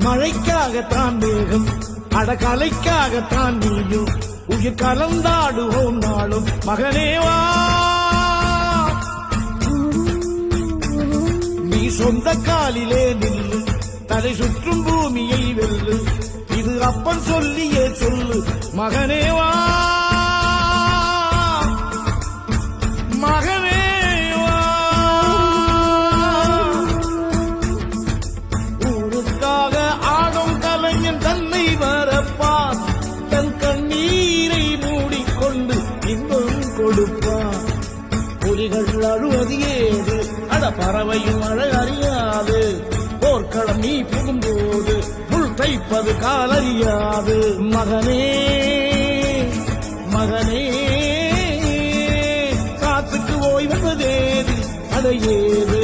மழைக்காகத்தான் மேகம் அடகலைக்காகத்தான் நீயும் உயிர் கலந்தாடுவோம் நாளும் மகனேவா நீ சொந்த காலிலே நில்லு தலை சுற்றும் பூமியை வெல்லு இது அப்பன் சொல்லியே சொல்லு மகனேவா மகனேவா ஊருக்காக ஆடும் கலைஞன் தன்னை வரப்பான் தன் கண்ணீரை மூடிக்கொண்டு இன்பம் கொடுப்பான் புலிகள் அழுவது ஏது அட பறவையும் அழ அறியாது போர்க்களம் நீ புகும்போது முள் தைப்பது காலறியாது மகனே மகனே காத்துக்கு ஓய்வதேது அடையேது